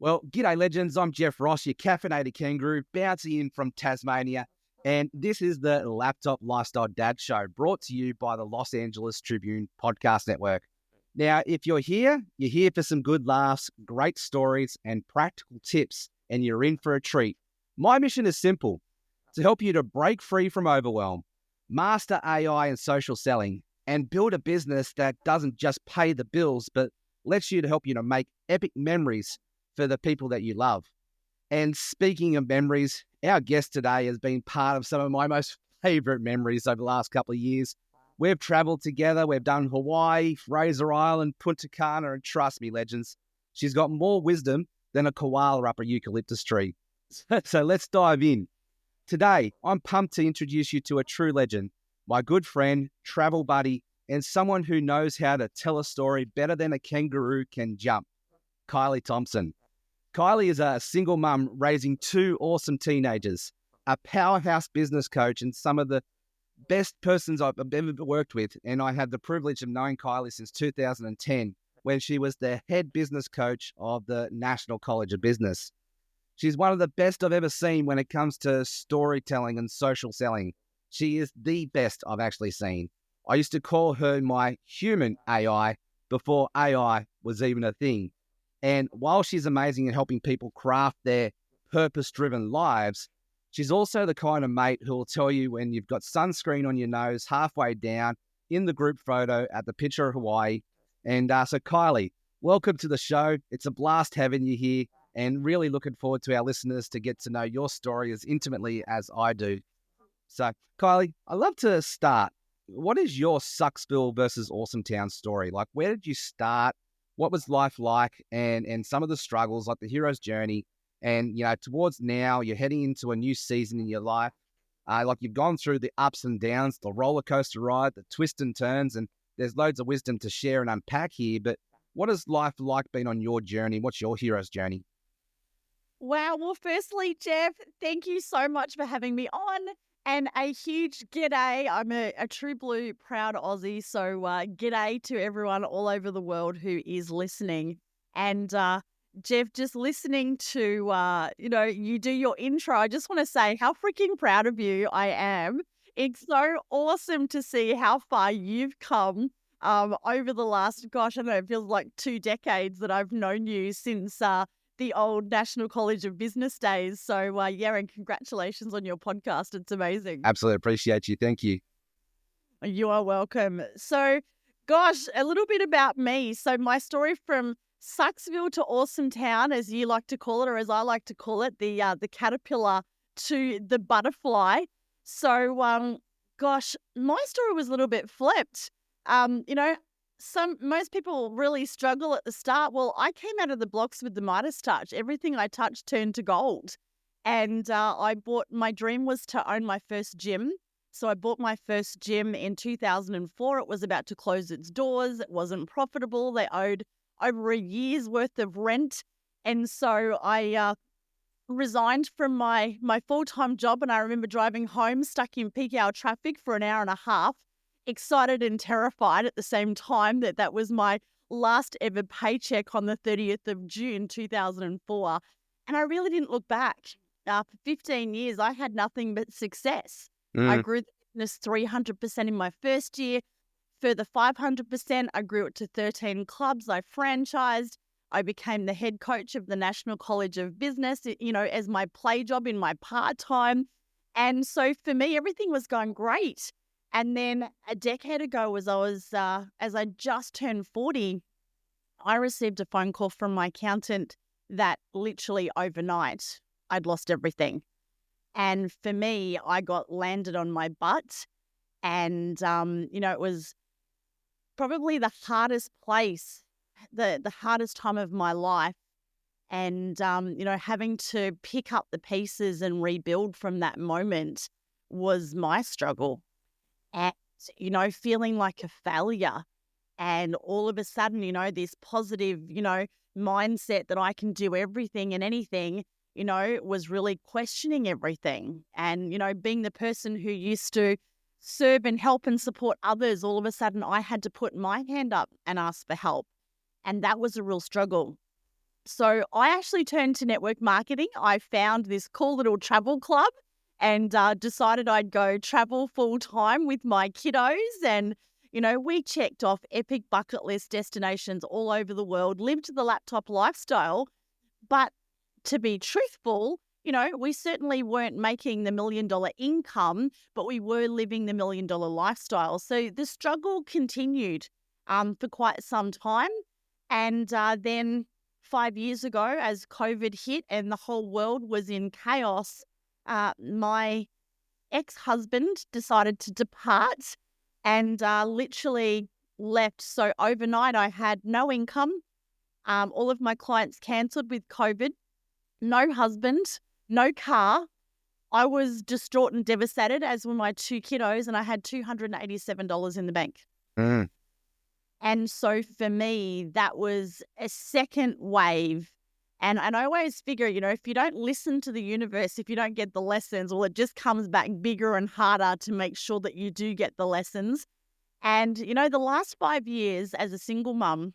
Well, g'day legends. I'm Jeff Ross, your caffeinated kangaroo, bouncing in from Tasmania. And this is the Laptop Lifestyle Dad Show, brought to you by the Los Angeles Tribune Podcast Network. Now, if you're here for some good laughs, great stories, and practical tips, and you're in for a treat. My mission is simple: to help you to break free from overwhelm, master AI and social selling, and build a business that doesn't just pay the bills, but lets you to help you to make epic memories for the people that you love. And speaking of memories, our guest today has been part of some of my most favorite memories over the last couple of years. We've traveled together. We've done Hawaii, Fraser Island, Punta Cana, and trust me, legends, she's got more wisdom than a koala up a eucalyptus tree. So let's dive in. Today, I'm pumped to introduce you to a true legend, my good friend, travel buddy, and someone who knows how to tell a story better than a kangaroo can jump, Kylie Thompson. Kylie is a single mum raising two awesome teenagers, a powerhouse business coach, and some of the best persons I've ever worked with. And I had the privilege of knowing Kylie since 2010, when she was the head business coach of the National College of Business. She's one of the best I've ever seen when it comes to storytelling and social selling. She is the best I've actually seen. I used to call her my human AI before AI was even a thing. And while she's amazing at helping people craft their purpose-driven lives, she's also the kind of mate who will tell you when you've got sunscreen on your nose halfway down in the group photo at the picture of Hawaii. And so Kylie, welcome to the show. It's a blast having you here, and really looking forward to our listeners to get to know your story as intimately as I do. So Kylie, I'd love to start. What is your Sucksville versus Awesometown story? Like, where did you start? What was life like, and some of the struggles, like the hero's journey, and towards now you're heading into a new season in your life. Like, you've gone through the ups and downs, the roller coaster ride, the twists and turns, and there's loads of wisdom to share and unpack here. But what has life like been on your journey? What's your hero's journey? Wow. Well, firstly, Jeff, thank you so much for having me on. And a huge g'day. I'm a true blue proud Aussie. So g'day to everyone all over the world who is listening. And Jeff, just listening to, you do your intro, I just want to say how freaking proud of you I am. It's so awesome to see how far you've come over the last, I don't know, it feels like 2 decades that I've known you since the old National College of Business days. So, and congratulations on your podcast. It's amazing. Absolutely appreciate you. Thank you. You are welcome. So, a little bit about me. So, my story from Sucksville to Awesometown, as you like to call it, or as I like to call it, the caterpillar to the butterfly. So, my story was a little bit flipped. Most people really struggle at the start. Well, I came out of the blocks with the Midas touch. Everything I touched turned to gold. And my dream was to own my first gym. So I bought my first gym in 2004. It was about to close its doors. It wasn't profitable. They owed over a year's worth of rent. And so I resigned from my full-time job. And I remember driving home stuck in peak hour traffic for an hour and a half, excited and terrified at the same time that was my last ever paycheck on the 30th of June, 2004. And I really didn't look back. For 15 years, I had nothing but success. I grew the business 300% in my first year. Further 500%, I grew it to 13 clubs. I franchised. I became the head coach of the National College of Business, as my play job in my part-time. And so for me, everything was going great. And then a decade ago, as I just turned 40, I received a phone call from my accountant that literally overnight I'd lost everything. And for me, I got landed on my butt. And, it was probably the hardest place, the hardest time of my life. And, having to pick up the pieces and rebuild from that moment was my struggle. And, feeling like a failure. And all of a sudden, this positive, mindset that I can do everything and anything, was really questioning everything. And, being the person who used to serve and help and support others, all of a sudden I had to put my hand up and ask for help. And that was a real struggle. So I actually turned to network marketing. I found this cool little travel club and decided I'd go travel full time with my kiddos. And, we checked off epic bucket list destinations all over the world, lived the laptop lifestyle. But to be truthful, we certainly weren't making the $1 million income, but we were living the $1 million lifestyle. So the struggle continued for quite some time. And then 5 years ago, as COVID hit and the whole world was in chaos, my ex-husband decided to depart and literally left. So overnight, I had no income. All of my clients cancelled with COVID, no husband, no car. I was distraught and devastated, as were my two kiddos, and I had $287 in the bank. Mm. And so for me, that was a second wave. And I always figure, if you don't listen to the universe, if you don't get the lessons, well, it just comes back bigger and harder to make sure that you do get the lessons. And, the last 5 years as a single mum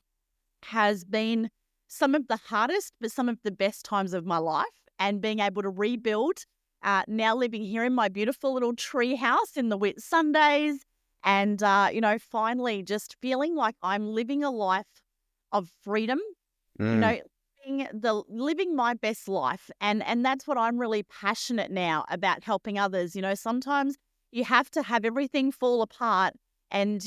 has been some of the hardest, but some of the best times of my life. And being able to rebuild, now living here in my beautiful little tree house in the Whit Sundays. And, finally just feeling like I'm living a life of freedom, living my best life. And that's what I'm really passionate now about, helping others. Sometimes you have to have everything fall apart and,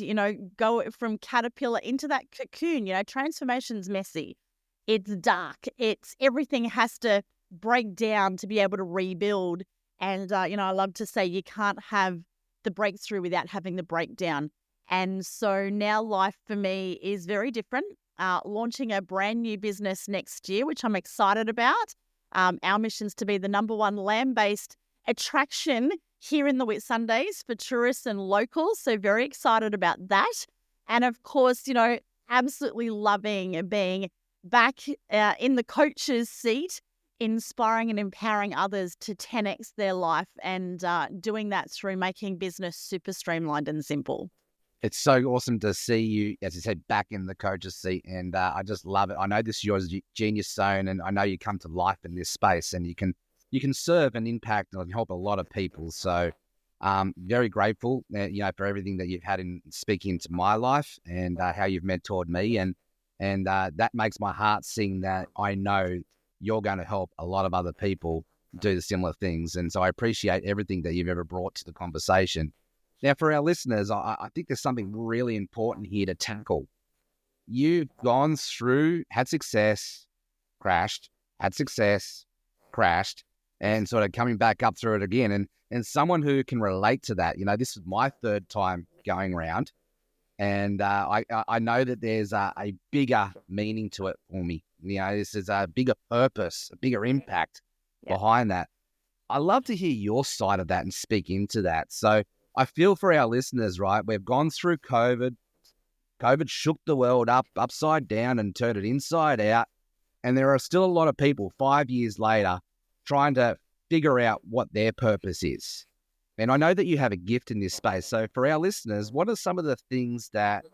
go from caterpillar into that cocoon. Transformation's messy. It's dark. Everything has to break down to be able to rebuild. And, I love to say you can't have the breakthrough without having the breakdown. And so now life for me is very different. Launching a brand new business next year, which I'm excited about. Our mission is to be the #1 land-based attraction here in the Whitsundays for tourists and locals. So very excited about that. And of course, absolutely loving being back in the coach's seat, inspiring and empowering others to 10x their life, and doing that through making business super streamlined and simple. It's so awesome to see you, as you said, back in the coach's seat, and I just love it. I know this is your genius zone, and I know you come to life in this space, and you can serve and impact and help a lot of people. So very grateful, for everything that you've had in speaking into my life and how you've mentored me, and that makes my heart sing that I know you're going to help a lot of other people do the similar things. And so I appreciate everything that you've ever brought to the conversation. Now, for our listeners, I think there's something really important here to tackle. You've gone through, had success, crashed, had success, crashed, and sort of coming back up through it again. And someone who can relate to that, this is my third time going around. And I know that there's a bigger meaning to it for me. This is a bigger purpose, a bigger impact behind that. I love to hear your side of that and speak into that. So I feel for our listeners, right? We've gone through COVID. COVID shook the world upside down and turned it inside out. And there are still a lot of people 5 years later trying to figure out what their purpose is. And I know that you have a gift in this space. So for our listeners, what are some of the things that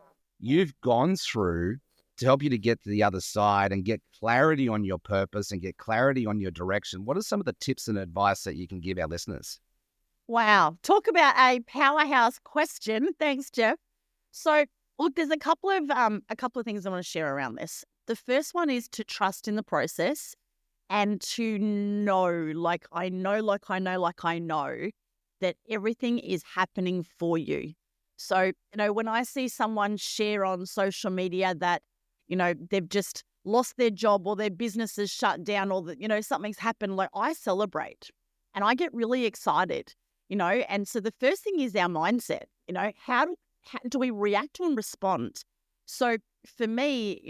you've gone through to help you to get to the other side and get clarity on your purpose and get clarity on your direction? What are some of the tips and advice that you can give our listeners? Wow. Talk about a powerhouse question. Thanks, Jeff. So look, there's a couple of things I want to share around this. The first one is to trust in the process and to know, like I know, that everything is happening for you. So, when I see someone share on social media that, they've just lost their job or their business is shut down or that, something's happened, like I celebrate and I get really excited, and so the first thing is our mindset, how do we react and respond? So for me,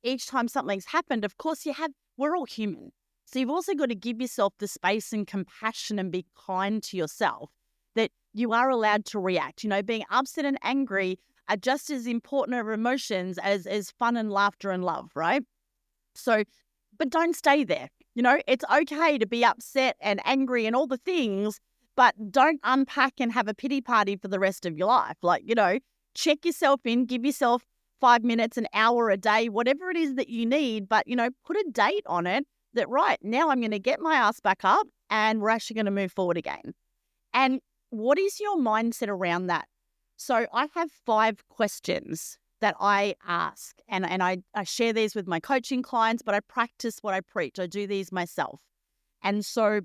each time something's happened, of course we're all human. So you've also got to give yourself the space and compassion and be kind to yourself that you are allowed to react. Being upset and angry are just as important of emotions as fun and laughter and love, right? So, but don't stay there. It's okay to be upset and angry and all the things, but don't unpack and have a pity party for the rest of your life. Like, check yourself in, give yourself 5 minutes, an hour a day, whatever it is that you need, but, put a date on it that, right, now I'm going to get my ass back up and we're actually going to move forward again. And what is your mindset around that? So I have 5 questions that I ask, and I share these with my coaching clients, but I practice what I preach. I do these myself. And so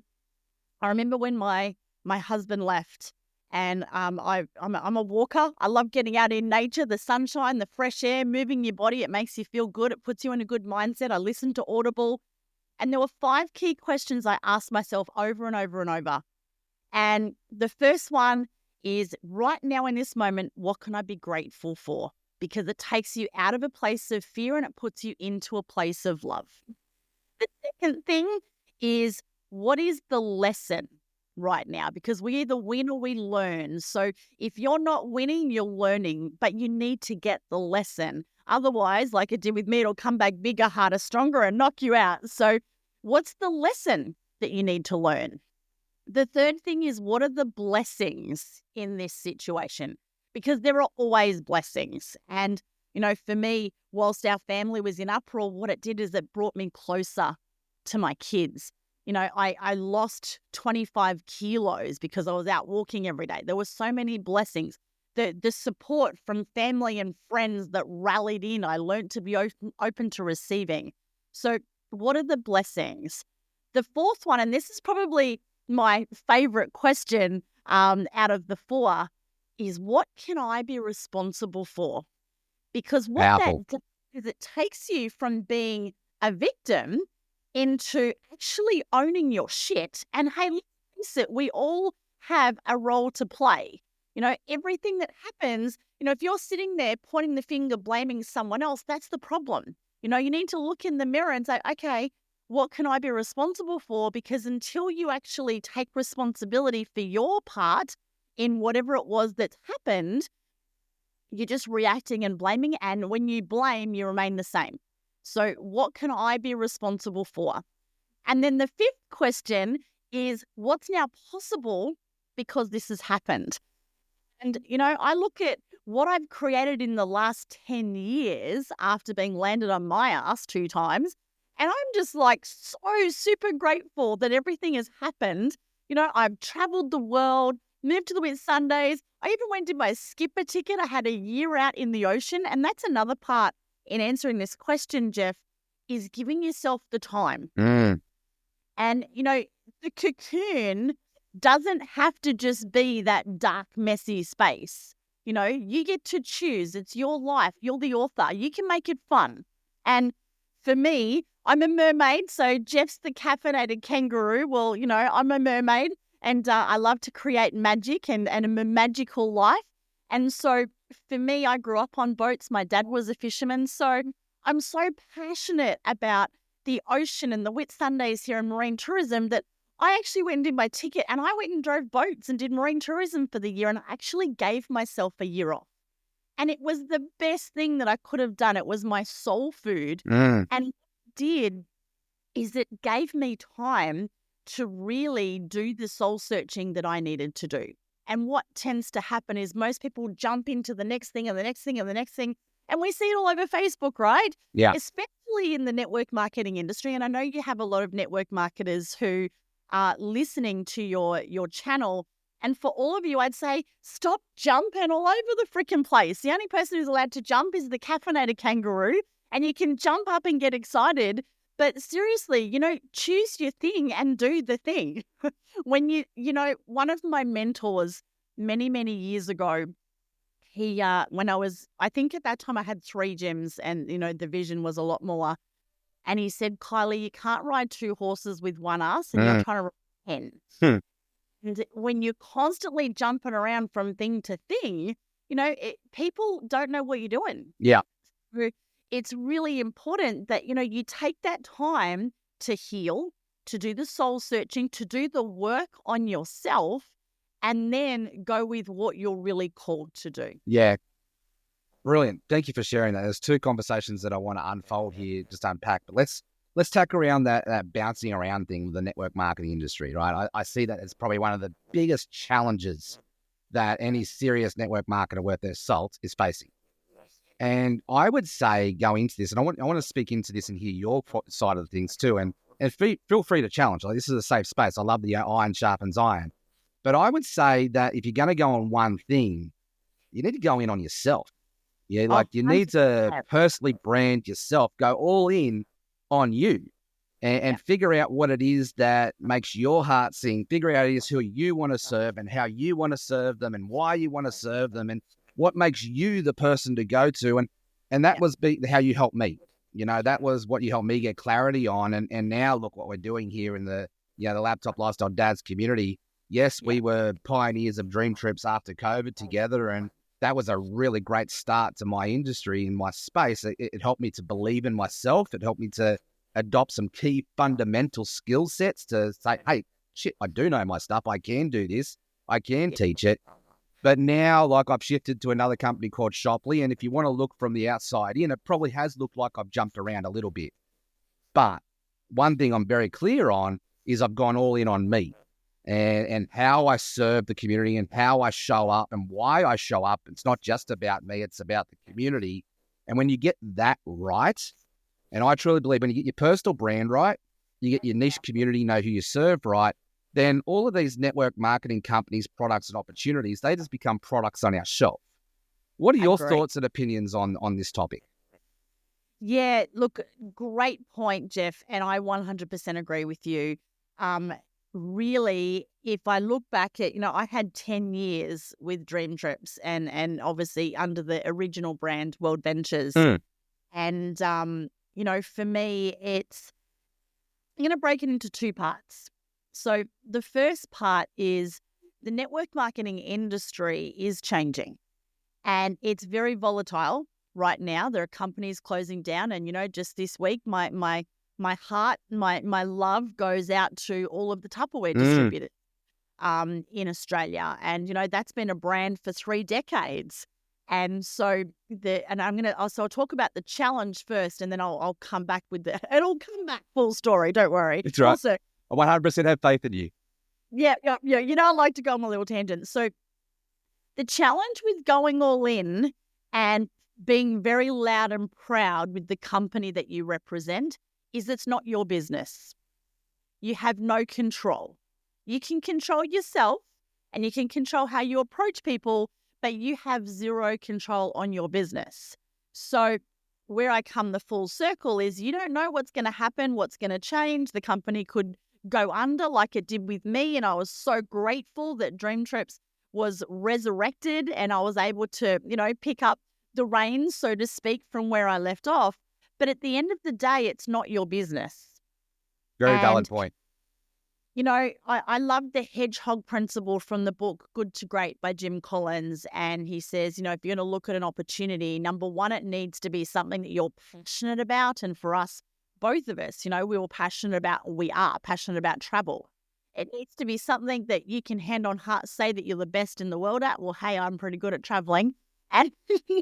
I remember when my husband left, and I'm a walker. I love getting out in nature, the sunshine, the fresh air, moving your body. It makes you feel good. It puts you in a good mindset. I listen to Audible. And there were 5 key questions I asked myself over and over and over. And the first one is, right now in this moment, what can I be grateful for? Because it takes you out of a place of fear and it puts you into a place of love. The second thing is, what is the lesson right now? Because we either win or we learn. So if you're not winning, you're learning, but you need to get the lesson. Otherwise, like it did with me, it'll come back bigger, harder, stronger, and knock you out. So what's the lesson that you need to learn? The third thing is, what are the blessings in this situation? Because there are always blessings. And, for me, whilst our family was in uproar, what it did is it brought me closer to my kids. I lost 25 kilos because I was out walking every day. There were so many blessings. The support from family and friends that rallied in, I learned to be open to receiving. So what are the blessings? The fourth one, and this is probably my favorite question out of the 4, is, what can I be responsible for? Because what Powerful. that does is it takes you from being a victim into actually owning your shit. And hey, let's face it, we all have a role to play. Everything that happens, if you're sitting there pointing the finger, blaming someone else, that's the problem. You need to look in the mirror and say, okay, what can I be responsible for? Because until you actually take responsibility for your part in whatever it was that's happened, you're just reacting and blaming. And when you blame, you remain the same. So what can I be responsible for? And then the 5th question is, what's now possible because this has happened? And, I look at what I've created in the last 10 years after being landed on my ass 2 times. And I'm just like so super grateful that everything has happened. I've traveled the world, moved to the Whitsundays. I even went to my skipper ticket. I had a year out in the ocean. And that's another part in answering this question, Jeff, is giving yourself the time. And, the cocoon doesn't have to just be that dark, messy space. You get to choose. It's your life. You're the author. You can make it fun. And for me, I'm a mermaid. So Jeff's the caffeinated kangaroo. Well, I'm a mermaid, and I love to create magic and a magical life. And so for me, I grew up on boats. My dad was a fisherman. So I'm so passionate about the ocean and the Whitsundays here and marine tourism that I actually went and did my ticket, and I went and drove boats and did marine tourism for the year, and I actually gave myself a year off. And it was the best thing that I could have done. It was my soul food. And what it did is it gave me time to really do the soul searching that I needed to do. And what tends to happen is most people jump into the next thing and the next thing and the next thing. And we see it all over Facebook, right? Yeah. Especially in the network marketing industry. And I know you have a lot of network marketers who are listening to your channel. And for all of you, I'd say, stop jumping all over the freaking place. The only person who's allowed to jump is the caffeinated kangaroo. And you can jump up and get excited. But seriously, choose your thing and do the thing. When one of my mentors many, many years ago, he, I think at that time I had 3 gyms and, the vision was a lot more. And he said, Kylie, you can't ride 2 horses with one ass and you're trying to ride 10. And when you're constantly jumping around from thing to thing, people don't know what you're doing. Yeah. It's really important that, you take that time to heal, to do the soul searching, to do the work on yourself, and then go with what you're really called to do. Yeah. Brilliant. Thank you for sharing that. There's 2 conversations that I want to unfold here, just unpack. But let's tack around that bouncing around thing with the network marketing industry, right? I see that as probably one of the biggest challenges that any serious network marketer worth their salt is facing. And I would say go into this, and I want to speak into this and hear your side of things too. And feel free to challenge. Like, this is a safe space. I love the iron sharpens iron. But I would say that if you're going to go on one thing, you need to go in on yourself. Yeah, like you need to personally brand yourself, go all in on you and figure out what it is that makes your heart sing, figure out who you want to serve and how you want to serve them and why you want to serve them and what makes you the person to go to. And that was how you helped me. You know, that was what you helped me get clarity on. And now look what we're doing here in the Laptop Lifestyle Dads community. Yes, we were pioneers of dream trips after COVID together, and that was a really great start to my industry, in my space. It helped me to believe in myself. It helped me to adopt some key fundamental skill sets to say, hey, shit, I do know my stuff. I can do this. I can teach it. But now, like, I've shifted to another company called Shopley, and if you want to look from the outside in, it probably has looked like I've jumped around a little bit. But one thing I'm very clear on is I've gone all in on me. And how I serve the community and how I show up and why I show up. It's not just about me, it's about the community. And when you get that right, and I truly believe when you get your personal brand right, you get your niche community, know who you serve right, then all of these network marketing companies, products and opportunities, they just become products on our shelf. What are your thoughts and opinions on this topic? Yeah, look, great point, Jeff. And I 100% agree with you. Really, if I look back at, I had 10 years with Dream Trips and obviously under the original brand World Ventures. And, for me, I'm going to break it into two parts. So the first part is the network marketing industry is changing and it's very volatile right now. There are companies closing down and, just this week, my heart, my love goes out to all of the Tupperware distributors in Australia. And, that's been a brand for 3 decades. And so I'll talk about the challenge first, and then I'll come back with it'll come back full story. Don't worry. It's right. Also, I 100% have faith in you. Yeah. I like to go on my little tangent. So the challenge with going all in and being very loud and proud with the company that you represent is it's not your business. You have no control. You can control yourself and you can control how you approach people, but you have zero control on your business. So where I come the full circle is you don't know what's going to happen, what's going to change. The company could go under like it did with me. And I was so grateful that Dream Trips was resurrected and I was able to, pick up the reins, so to speak, from where I left off. But at the end of the day, it's not your business. Very valid point. I love the hedgehog principle from the book Good to Great by Jim Collins. And he says, if you're going to look at an opportunity, number one, it needs to be something that you're passionate about. And for us, both of us, we are passionate about travel. It needs to be something that you can hand on heart say that you're the best in the world at. Well, hey, I'm pretty good at traveling. And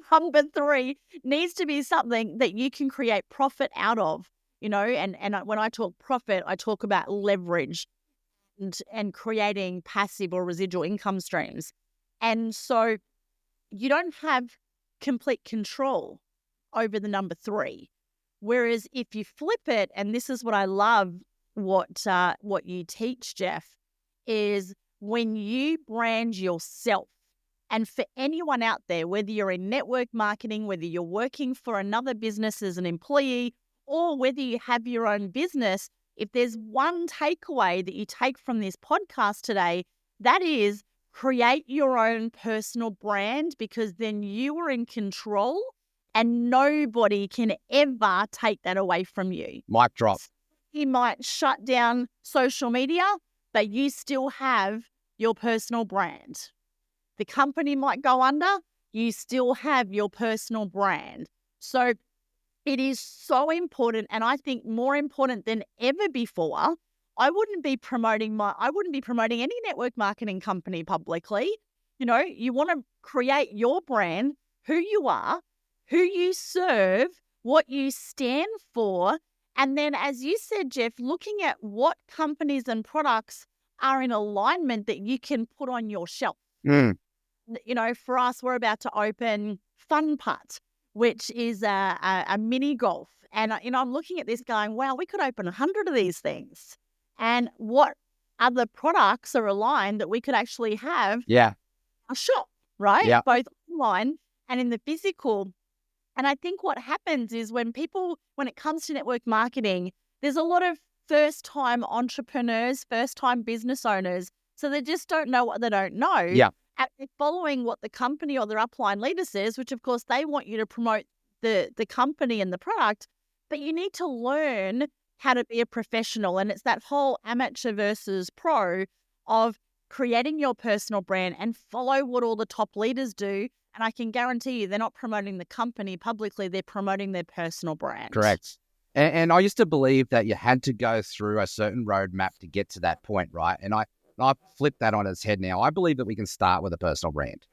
number 3 needs to be something that you can create profit out of, and when I talk profit, I talk about leverage and creating passive or residual income streams. And so you don't have complete control over the number 3. Whereas if you flip it, and this is what I love, what you teach, Jeff, is when you brand yourself. And for anyone out there, whether you're in network marketing, whether you're working for another business as an employee, or whether you have your own business, if there's one takeaway that you take from this podcast today, that is create your own personal brand, because then you are in control and nobody can ever take that away from you. Mic drop. You might shut down social media, but you still have your personal brand. The company might go under, you still have your personal brand. So it is so important, and I think more important than ever before. I wouldn't be promoting any network marketing company publicly. You want to create your brand, who you are, who you serve, what you stand for, and then, as you said, Jeff, looking at what companies and products are in alignment that you can put on your shelf. For us, we're about to open Fun Putt, which is a mini golf. And, I'm looking at this going, wow, we could open 100 of these things. And what other products are aligned that we could actually have Yeah. a shop, right? Yeah. Both online and in the physical. And I think what happens is when it comes to network marketing, there's a lot of first-time entrepreneurs, first-time business owners. So they just don't know what they don't know. Yeah. And they're following what the company or their upline leader says, which of course they want you to promote the company and the product, but you need to learn how to be a professional. And it's that whole amateur versus pro of creating your personal brand and follow what all the top leaders do. And I can guarantee you they're not promoting the company publicly, they're promoting their personal brand. Correct. And I used to believe that you had to go through a certain roadmap to get to that point, right? And I flipped that on its head now. I believe that we can start with a personal brand.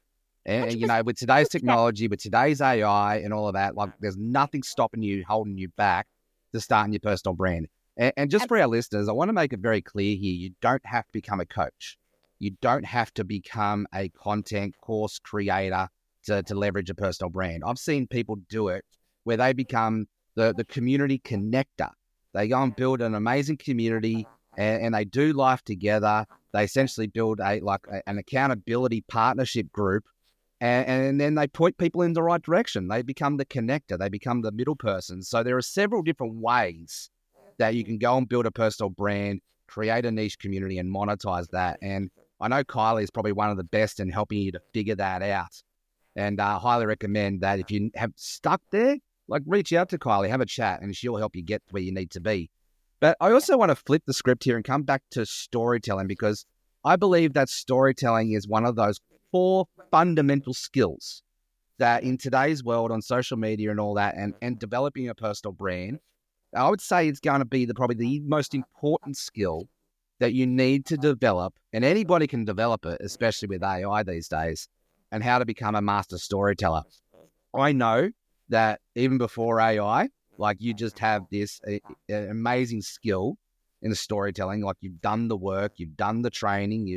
And, with today's technology, with today's AI and all of that, like there's nothing stopping you, holding you back to starting your personal brand. And just for our listeners, I want to make it very clear here, you don't have to become a coach. You don't have to become a content course creator to leverage a personal brand. I've seen people do it where they become the community connector. They go and build an amazing community and they do life together. They essentially build an accountability partnership group and then they point people in the right direction. They become the connector. They become the middle person. So there are several different ways that you can go and build a personal brand, create a niche community and monetize that. And I know Kylie is probably one of the best in helping you to figure that out. And I highly recommend that if you have stuck there, reach out to Kylie, have a chat, and she'll help you get where you need to be. But I also want to flip the script here and come back to storytelling, because I believe that storytelling is one of those 4 fundamental skills that in today's world on social media and all that, and developing a personal brand, I would say it's going to be probably the most important skill that you need to develop, and anybody can develop it, especially with AI these days, and how to become a master storyteller. I know that even before AI, you just have this amazing skill in the storytelling. You've done the work, you've done the training,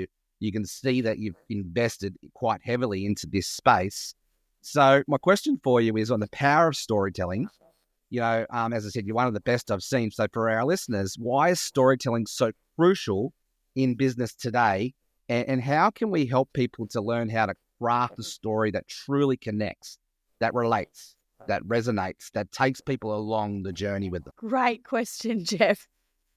you can see that you've invested quite heavily into this space. So my question for you is on the power of storytelling. As I said, you're one of the best I've seen. So for our listeners, why is storytelling so crucial in business today? And how can we help people to learn how to craft a story that truly connects, that relates, that resonates, that takes people along the journey with them? Great question, Jeff.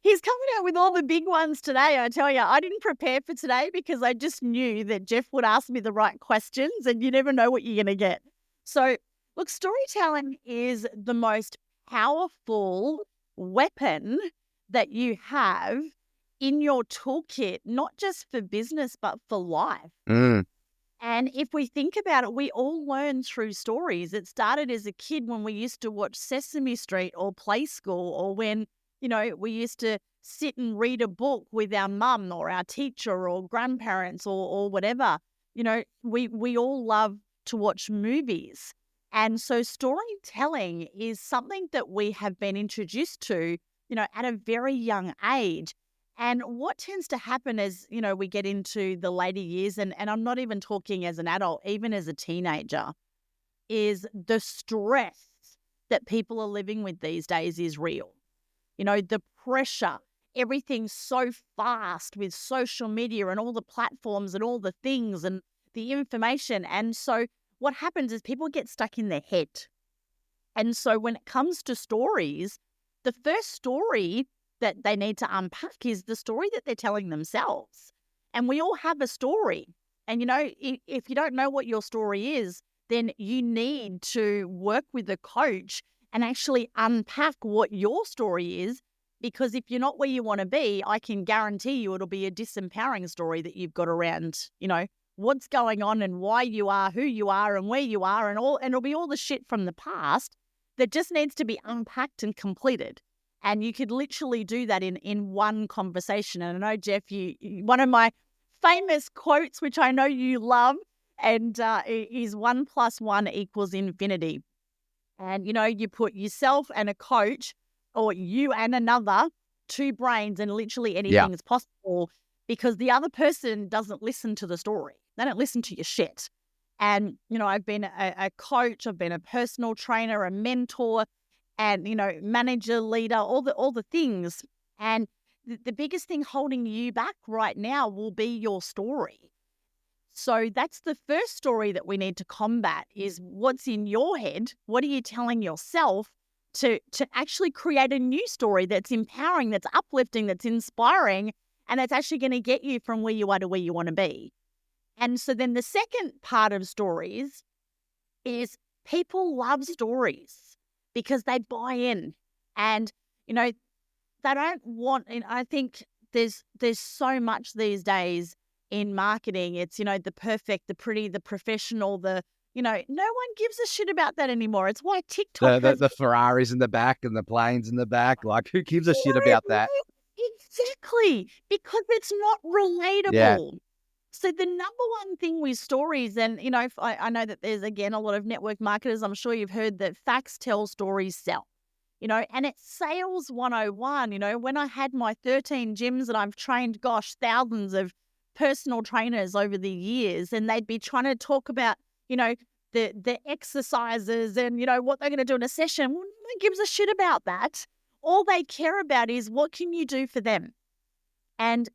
He's coming out with all the big ones today, I tell you. I didn't prepare for today because I just knew that Jeff would ask me the right questions and you never know what you're going to get. So, look, storytelling is the most powerful weapon that you have in your toolkit, not just for business, but for life. Mm. And if we think about it, we all learn through stories. It started as a kid when we used to watch Sesame Street or Play School, or when, we used to sit and read a book with our mum or our teacher or grandparents or whatever. We all love to watch movies. And so storytelling is something that we have been introduced to, at a very young age. And what tends to happen as, we get into the later years, and I'm not even talking as an adult, even as a teenager, is the stress that people are living with these days is real. The pressure, everything's so fast with social media and all the platforms and all the things and the information. And so what happens is people get stuck in their head. And so when it comes to stories, the first story that they need to unpack is the story that they're telling themselves. And we all have a story. And, if you don't know what your story is, then you need to work with a coach and actually unpack what your story is. Because if you're not where you want to be, I can guarantee you it'll be a disempowering story that you've got around, what's going on and why you are who you are and where you are and it'll be all the shit from the past that just needs to be unpacked and completed. And you could literally do that in one conversation. And I know, Jeff, one of my famous quotes, which I know you love, and is 1 + 1 = infinity. And, you put yourself and a coach, or you and another, 2 brains, and literally anything is possible, because the other person doesn't listen to the story. They don't listen to your shit. And, I've been a coach, I've been a personal trainer, a mentor, and, manager, leader, all the things. And the biggest thing holding you back right now will be your story. So that's the first story that we need to combat is what's in your head. What are you telling yourself to actually create a new story that's empowering, that's uplifting, that's inspiring, and that's actually going to get you from where you are to where you want to be. And so then the second part of stories is people love stories because they buy in, and, they don't want, and I think there's so much these days in marketing. It's, the perfect, the pretty, the professional, no one gives a shit about that anymore. It's why TikTok The Ferraris in the back and the planes in the back. Like, who gives a shit about that? Exactly, because it's not relatable. Yeah. So the number one thing with stories, and, I know that there's, again, a lot of network marketers, I'm sure you've heard that facts tell, stories sell. And it's sales 101. When I had my 13 gyms and I've trained, thousands of personal trainers over the years, and they'd be trying to talk about, the exercises and, what they're going to do in a session. Well, no one gives a shit about that. All they care about is what can you do for them? And,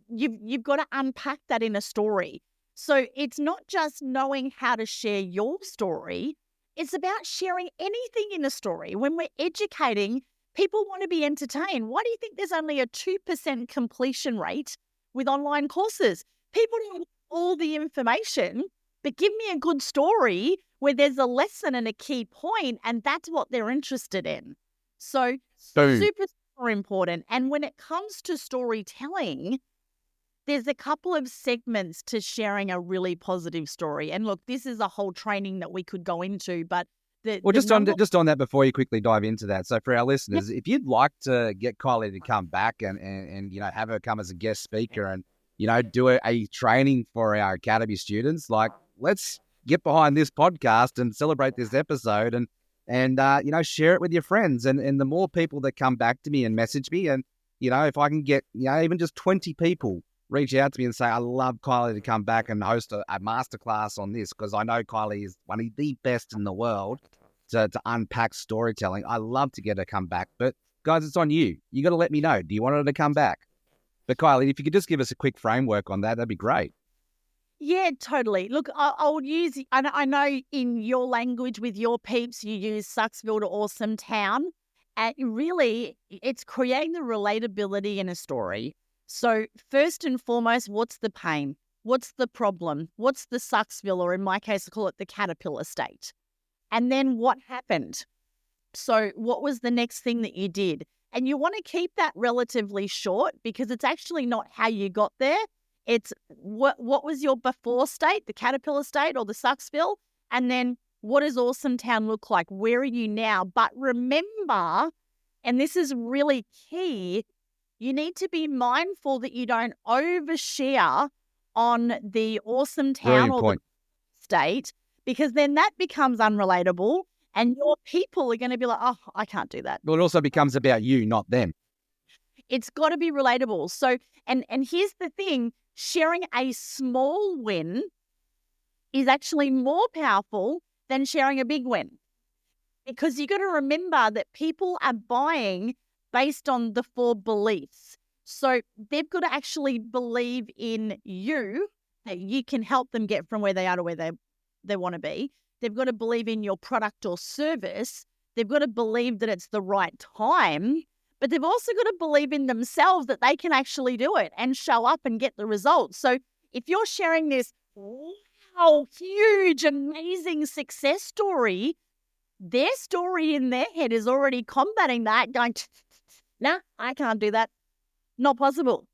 you've got to unpack that in a story. So it's not just knowing how to share your story. It's about sharing anything in a story. When we're educating, people want to be entertained. Why do you think there's only a 2% completion rate with online courses? People don't want all the information, but give me a good story where there's a lesson and a key point, and that's what they're interested in. So super important. And when it comes to storytelling, there's a couple of segments to sharing a really positive story. And look, this is a whole training that we could go into, but just on that before you quickly dive into that. So for our listeners, if you'd like to get Kylie to come back and have her come as a guest speaker and, do a training for our academy students, like, let's get behind this podcast and celebrate this episode and share it with your friends. And the more people that come back to me and message me, and, if I can get, even just 20 people reach out to me and say, I love Kylie to come back and host a masterclass on this, because I know Kylie is one of the best in the world to unpack storytelling. I love to get her come back. But guys, it's on you. You got to let me know. Do you want her to come back? But Kylie, if you could just give us a quick framework on that, that'd be great. Yeah, totally. Look, I'll use, I know in your language with your peeps, you use Sucksville to Awesometown. And really, it's creating the relatability in a story. So first and foremost, what's the pain? What's the problem? What's the Sucksville, or in my case, I call it the caterpillar state? And then what happened? So what was the next thing that you did? And you want to keep that relatively short, because it's actually not how you got there. It's what was your before state, the caterpillar state or the Sucksville? And then what does Awesometown look like? Where are you now? But remember, and this is really key, you need to be mindful that you don't overshare on the Awesometown or the state, because then that becomes unrelatable and your people are going to be like, oh, I can't do that. Well, it also becomes about you, not them. It's got to be relatable. So, and here's the thing, sharing a small win is actually more powerful than sharing a big win, because you got to remember that people are buying based on the 4 beliefs. So they've got to actually believe in you, that you can help them get from where they are to where they want to be. They've got to believe in your product or service. They've got to believe that it's the right time, but they've also got to believe in themselves that they can actually do it and show up and get the results. So if you're sharing this, wow, huge, amazing success story, their story in their head is already combating that, going, nah, I can't do that. Not possible.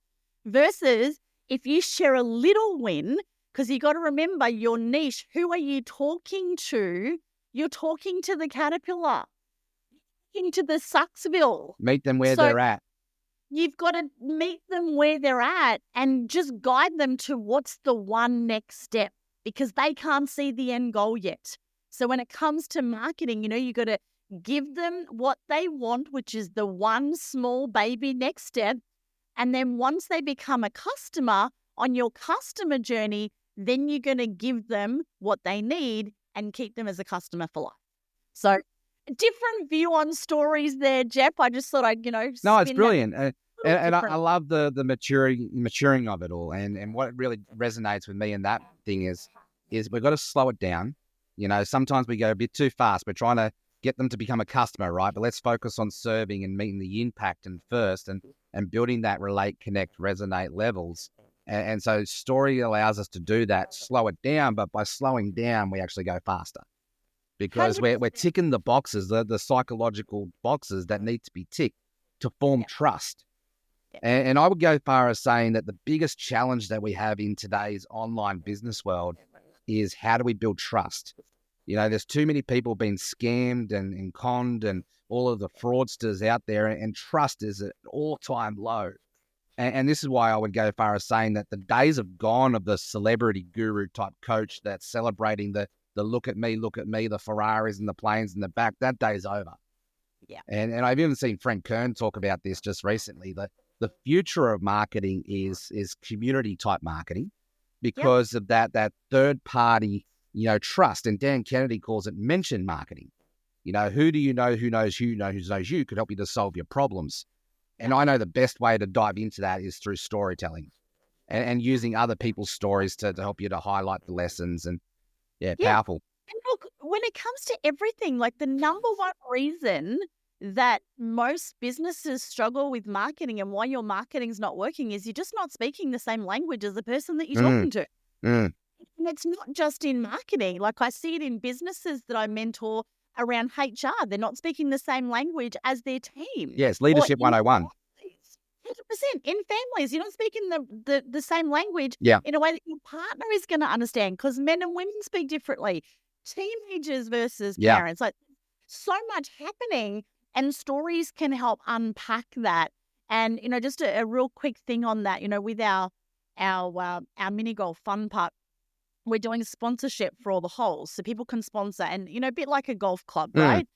Versus if you share a little win, because you got to remember your niche. Who are you talking to? You're talking to the caterpillar, into the Sucksville. Meet them where they're at. You've got to meet them where they're at and just guide them to what's the one next step, because they can't see the end goal yet. So when it comes to marketing, you got to give them what they want, which is the one small baby next step. And then once they become a customer on your customer journey, then you're going to give them what they need and keep them as a customer for life. So different view on stories there, Jeff. I just thought I'd, No, it's spin brilliant. that And I different. love the maturing of it all. And what really resonates with me in that thing is we've got to slow it down. Sometimes we go a bit too fast. We're trying to get them to become a customer, right? But let's focus on serving and meeting the impact and building that relate, connect, resonate levels. And so story allows us to do that, slow it down. But by slowing down, we actually go faster. Because we're 100%. ticking the boxes, the psychological boxes that need to be ticked to form trust. And I would go far as saying that the biggest challenge that we have in today's online business world is how do we build trust? There's too many people being scammed and conned and all of the fraudsters out there, and trust is at all-time low. And this is why I would go far as saying that the days have gone of the celebrity guru type coach that's celebrating the look at me, the Ferraris and the planes in the back. That day's over. Yeah. And I've even seen Frank Kern talk about this just recently. The future of marketing is community type marketing because of that third party, trust. And Dan Kennedy calls it mention marketing. Who do you know who knows who knows you could help you to solve your problems. And I know the best way to dive into that is through storytelling and using other people's stories to help you to highlight the lessons. And powerful. And look, when it comes to everything, like the number one reason that most businesses struggle with marketing and why your marketing's not working is you're just not speaking the same language as the person that you're talking to. And it's not just in marketing. Like I see it in businesses that I mentor around HR. They're not speaking the same language as their team. Yes, Leadership 101. 100%. In families, you're not speaking the same language in a way that your partner is going to understand, because men and women speak differently. Teenagers versus parents. Like so much happening, and stories can help unpack that. And, just a real quick thing on that, with our mini golf fun part, we're doing a sponsorship for all the holes so people can sponsor and, a bit like a golf club, right?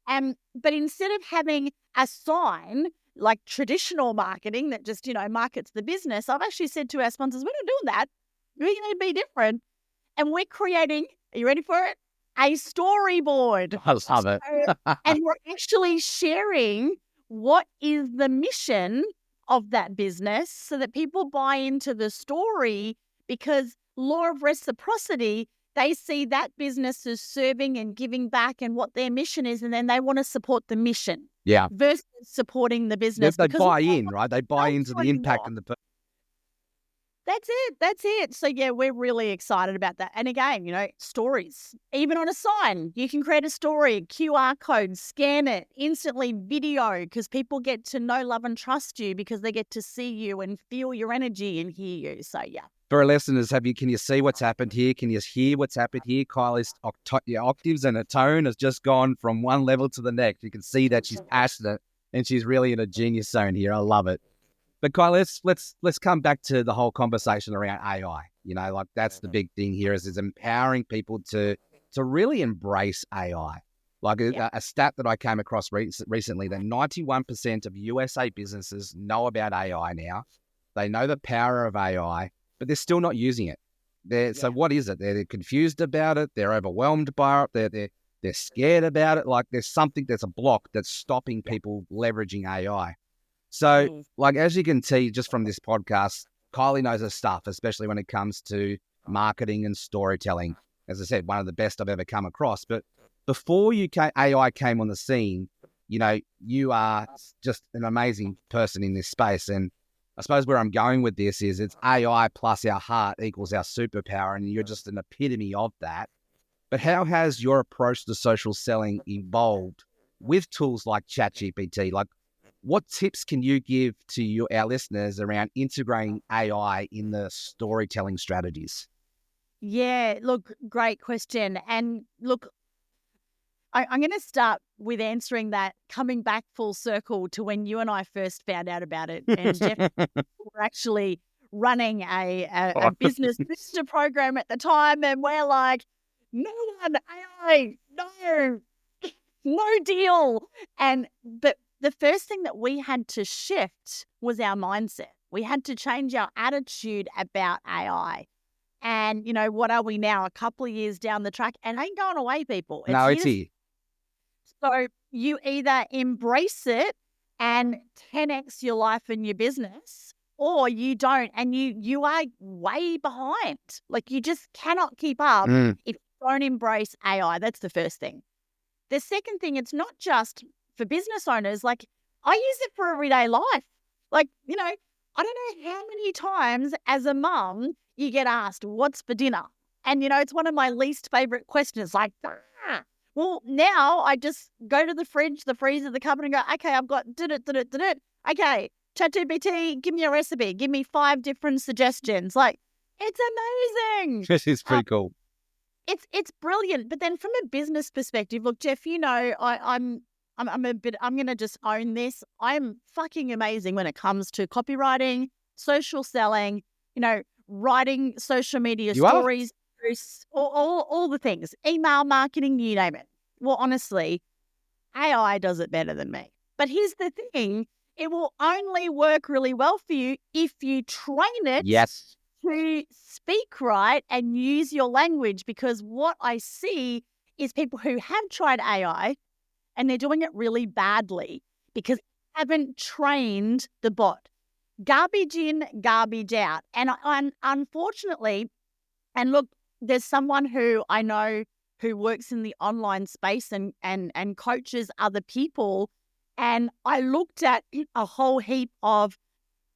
But instead of having a sign like traditional marketing that just, markets the business, I've actually said to our sponsors, we're not doing that. We're going to be different. And we're creating, are you ready for it? A storyboard. I love it. And we're actually sharing what is the mission of that business so that people buy into the story, because law of reciprocity, they see that business as serving and giving back and what their mission is, and then they want to support the mission versus supporting the business. They buy in, right? They buy into the impact and the... That's it. So, we're really excited about that. And again, stories. Even on a sign, you can create a story, QR code, scan it, instantly video, because people get to know, love, and trust you because they get to see you and feel your energy and hear you. So, For our listeners, can you see what's happened here? Can you hear what's happened here? Kylie's octaves and her tone has just gone from one level to the next. You can see that she's passionate and she's really in a genius zone here. I love it. But Kylie, let's come back to the whole conversation around AI. That's the big thing here is empowering people to really embrace AI. A stat that I came across recently, that 91% of USA businesses know about AI now. They know the power of AI, but they're still not using it. So what is it? They're confused about it. They're overwhelmed by it. They're scared about it. There's a block that's stopping people leveraging AI. So, as you can see just from this podcast, Kylie knows her stuff, especially when it comes to marketing and storytelling. As I said, one of the best I've ever come across. But before AI came on the scene, you are just an amazing person in this space. And I suppose where I'm going with this is it's AI plus our heart equals our superpower, and you're just an epitome of that. But how has your approach to social selling evolved with tools like ChatGPT? What tips can you give to our listeners around integrating AI in the storytelling strategies? Yeah, look, great question. And look, I'm going to start with answering that, coming back full circle to when you and I first found out about it. And Jeff, we're actually running a business booster program at the time, and we're like, no one, AI, no deal. But the first thing that we had to shift was our mindset. We had to change our attitude about AI. And, what are we now? A couple of years down the track, and ain't going away, people. No, it's here. So you either embrace it and 10x your life and your business, or you don't, and you are way behind. Like, you just cannot keep up if you don't embrace AI. That's the first thing. The second thing, it's not just for business owners. Like, I use it for everyday life. Like, I don't know how many times as a mum you get asked, what's for dinner? And, it's one of my least favorite questions. Like, well, now I just go to the fridge, the freezer, the cupboard and go, okay, I've got did it. Okay, ChatGPT, give me a recipe. Give me 5 different suggestions. Like, it's amazing. This is pretty cool. It's brilliant. But then from a business perspective, look, Jeff, I'm going to just own this. I'm fucking amazing when it comes to copywriting, social selling, writing social media stories, posts, all the things, email marketing, you name it. Well, honestly, AI does it better than me. But here's the thing. It will only work really well for you if you train it to speak right and use your language. Because what I see is people who have tried AI and they're doing it really badly because they haven't trained the bot. Garbage in, garbage out. And unfortunately, and look, there's someone who I know who works in the online space and coaches other people. And I looked at a whole heap of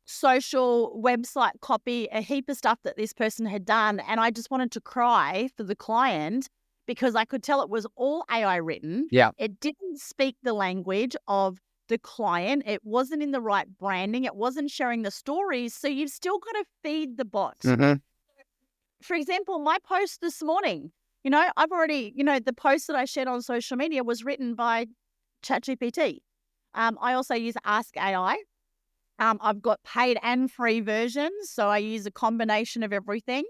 social website copy, a heap of stuff that this person had done. And I just wanted to cry for the client because I could tell it was all AI written. Yeah. It didn't speak the language of the client. It wasn't in the right branding. It wasn't sharing the stories. So you've still got to feed the bot. Mm-hmm. For example, my post this morning, I've already, the post that I shared on social media was written by ChatGPT. I also use Ask AI. I've got paid and free versions, so I use a combination of everything.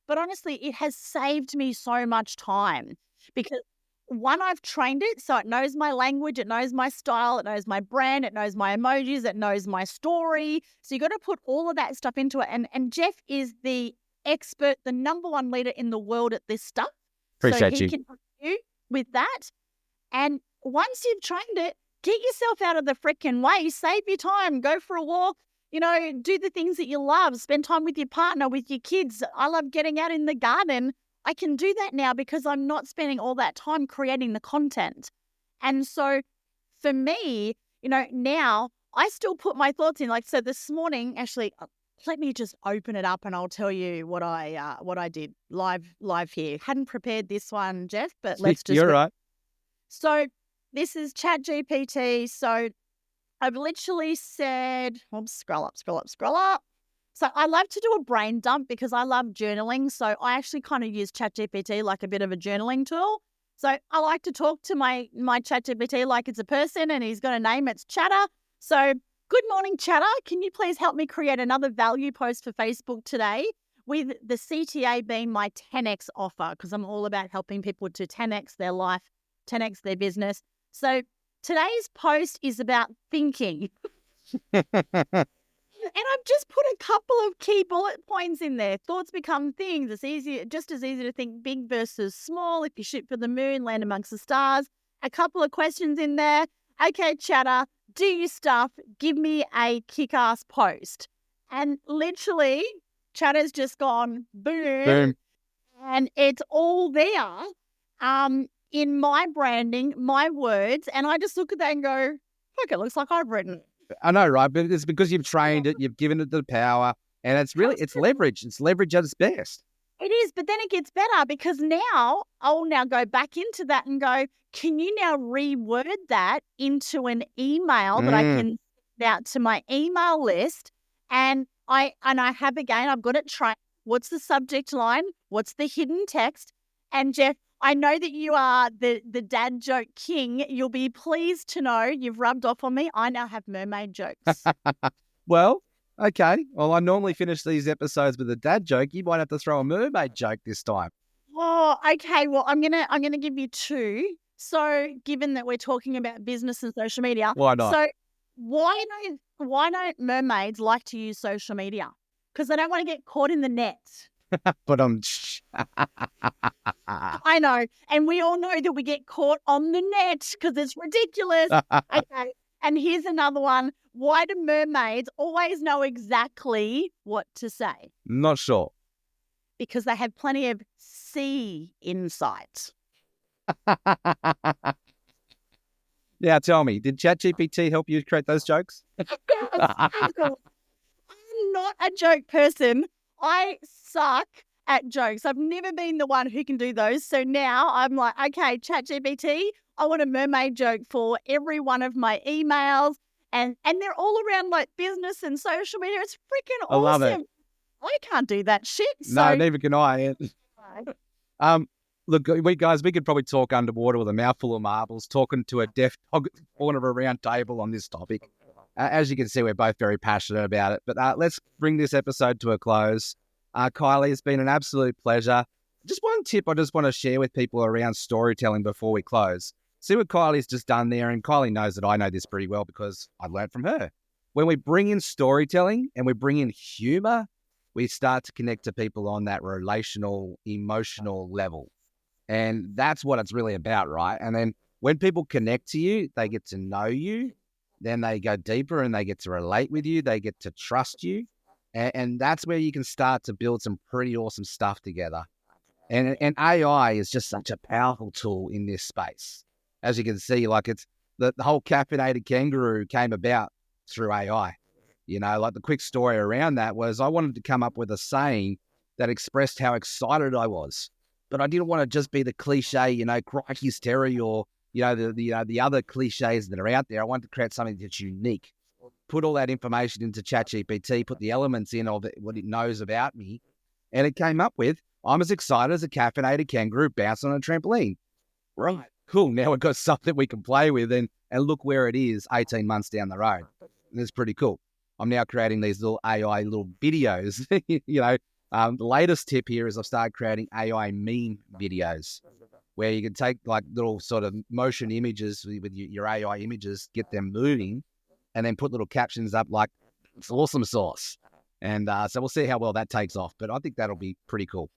But honestly, it has saved me so much time because, one, I've trained it so it knows my language, it knows my style, it knows my brand, it knows my emojis, it knows my story. So you got to put all of that stuff into it. And Jeff is the expert, the number one leader in the world at this stuff. Appreciate so he can help you with that. And once you've trained it, get yourself out of the freaking way. Save your time. Go for a walk. Do the things that you love. Spend time with your partner, with your kids. I love getting out in the garden. I can do that now because I'm not spending all that time creating the content. And so for me, now I still put my thoughts in. Like, so this morning, actually, let me just open it up and I'll tell you what I did live here. Hadn't prepared this one, Jeff, but let's just. You're right. So this is ChatGPT. So I've literally said, scroll up. So I love to do a brain dump because I love journaling. So I actually kind of use ChatGPT like a bit of a journaling tool. So I like to talk to my ChatGPT like it's a person and he's got a name. It's Chatter. So good morning, Chatter. Can you please help me create another value post for Facebook today with the CTA being my 10X offer because I'm all about helping people to 10X their life, 10X their business. So today's post is about thinking. And I've just put a couple of key bullet points in there. Thoughts become things. It's just as easy to think big versus small. If you shoot for the moon, land amongst the stars. A couple of questions in there. Okay, Chatter, do your stuff. Give me a kick-ass post. And literally, Chatter's just gone boom. And it's all there in my branding, my words. And I just look at that and go, look, it looks like I've written it. I know, right? But it's because you've trained it, you've given it the power, and it's leverage. It's leverage at its best. It is, but then it gets better because now I'll now go back into that and go, can you now reword that into an email that I can send out to my email list? And I've got it trained. What's the subject line? What's the hidden text? And Jeff, I know that you are the dad joke king. You'll be pleased to know you've rubbed off on me. I now have mermaid jokes. Well, okay. Well, I normally finish these episodes with a dad joke. You might have to throw a mermaid joke this time. Oh, okay. Well, I'm gonna give you two. So, given that we're talking about business and social media, why not? So, why don't mermaids like to use social media? Because they don't want to get caught in the net. But I know. And we all know that we get caught on the net because it's ridiculous. Okay. And here's another one. Why do mermaids always know exactly what to say? Not sure. Because they have plenty of sea insight. Now tell me, did ChatGPT help you create those jokes? I'm not a joke person. I suck at jokes. I've never been the one who can do those. So now I'm like, okay, ChatGPT, I want a mermaid joke for every one of my emails. And they're all around like business and social media. It's freaking I love awesome. it. I can't do that shit. No, So neither can I. Look, we could probably talk underwater with a mouthful of marbles, talking to a deaf dog at the corner of a round table on this topic. As you can see, we're both very passionate about it. But let's bring this episode to a close. Kylie, it's been an absolute pleasure. Just one tip I just want to share with people around storytelling before we close. See what Kylie's just done there, and Kylie knows that I know this pretty well because I learned from her. When we bring in storytelling and we bring in humor, we start to connect to people on that relational, emotional level. And that's what it's really about, right? And then when people connect to you, they get to know you, then they go deeper and they get to relate with you, they get to trust you. And that's where you can start to build some pretty awesome stuff together. And AI is just such a powerful tool in this space. As you can see, like it's the whole caffeinated kangaroo came about through AI. You know, like the quick story around that was I wanted to come up with a saying that expressed how excited I was. But I didn't want to just be the cliche, you know, crikey's Terry or, you know, the other cliches that are out there. I wanted to create something that's unique. Put all that information into ChatGPT, put the elements in of it, what it knows about me, and it came up with, I'm as excited as a caffeinated kangaroo bouncing on a trampoline. Right, cool. Now we've got something we can play with and look where it is 18 months down the road. And it's pretty cool. I'm now creating these little AI little videos. You know, the latest tip here is I've started creating AI meme videos where you can take like little sort of motion images with your AI images, get them moving, and then put little captions up like, it's awesome sauce. And so we'll see how well that takes off. But I think that'll be pretty cool.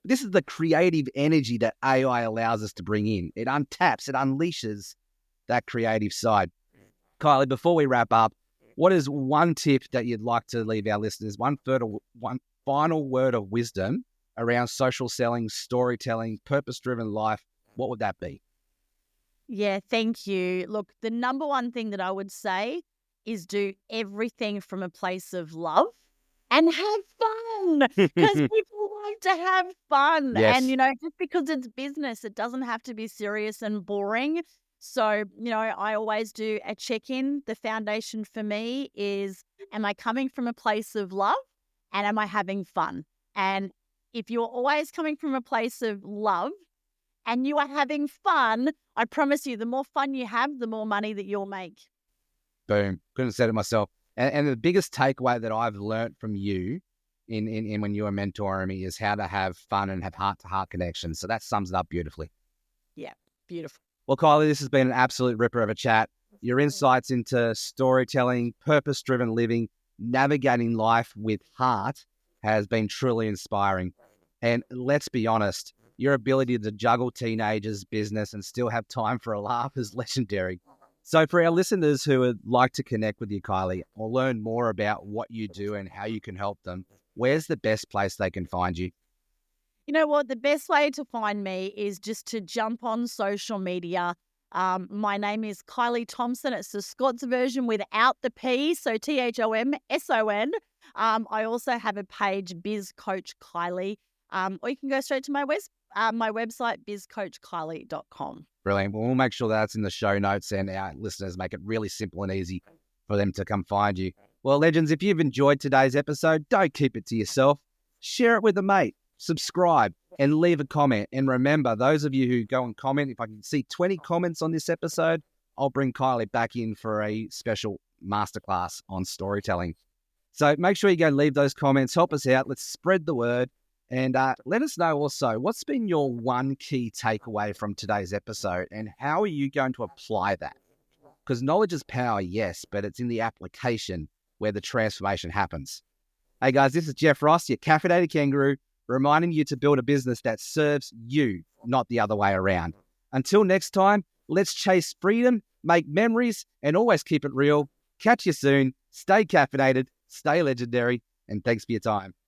This is the creative energy that AI allows us to bring in. It untaps, it unleashes that creative side. Kylie, before we wrap up, what is one tip that you'd like to leave our listeners, one final word of wisdom around social selling, storytelling, purpose-driven life? What would that be? yeah, thank you. Look, the number one thing that I would say is do everything from a place of love and have fun because people like to have fun. Yes. And, you know, just because it's business, it doesn't have to be serious and boring. So, you know, I always do a check-in. The foundation for me is, am I coming from a place of love and am I having fun? And if you're always coming from a place of love and you are having fun, I promise you, the more fun you have, the more money that you'll make. Boom. Couldn't have said it myself. And the biggest takeaway that I've learned from you in when you were mentoring me is how to have fun and have heart-to-heart connections. So that sums it up beautifully. Yeah, beautiful. Well, Kylie, this has been an absolute ripper of a chat. Your insights into storytelling, purpose-driven living, navigating life with heart has been truly inspiring. And let's be honest, your ability to juggle teenagers, business, and still have time for a laugh is legendary. So for our listeners who would like to connect with you, Kylie, or learn more about what you do and how you can help them, where's the best place they can find you? You know what? The best way to find me is just to jump on social media. My name is Kylie Thompson. It's the Scots version without the P, so THOMSON. I also have a page, Biz Coach Kylie, or you can go straight to my website, bizcoachkylie.com. Brilliant. Well, we'll make sure that's in the show notes and our listeners make it really simple and easy for them to come find you. Well, legends, if you've enjoyed today's episode, don't keep it to yourself. Share it with a mate. Subscribe and leave a comment. And remember, those of you who go and comment, if I can see 20 comments on this episode, I'll bring Kylie back in for a special masterclass on storytelling. So make sure you go and leave those comments. Help us out. Let's spread the word. And let us know also, what's been your one key takeaway from today's episode and how are you going to apply that? Because knowledge is power, yes, but it's in the application where the transformation happens. Hey guys, this is Jeff Ross, your caffeinated kangaroo. reminding you to build a business that serves you, not the other way around. Until next time, let's chase freedom, make memories, and always keep it real. Catch you soon. Stay caffeinated, stay legendary, and thanks for your time.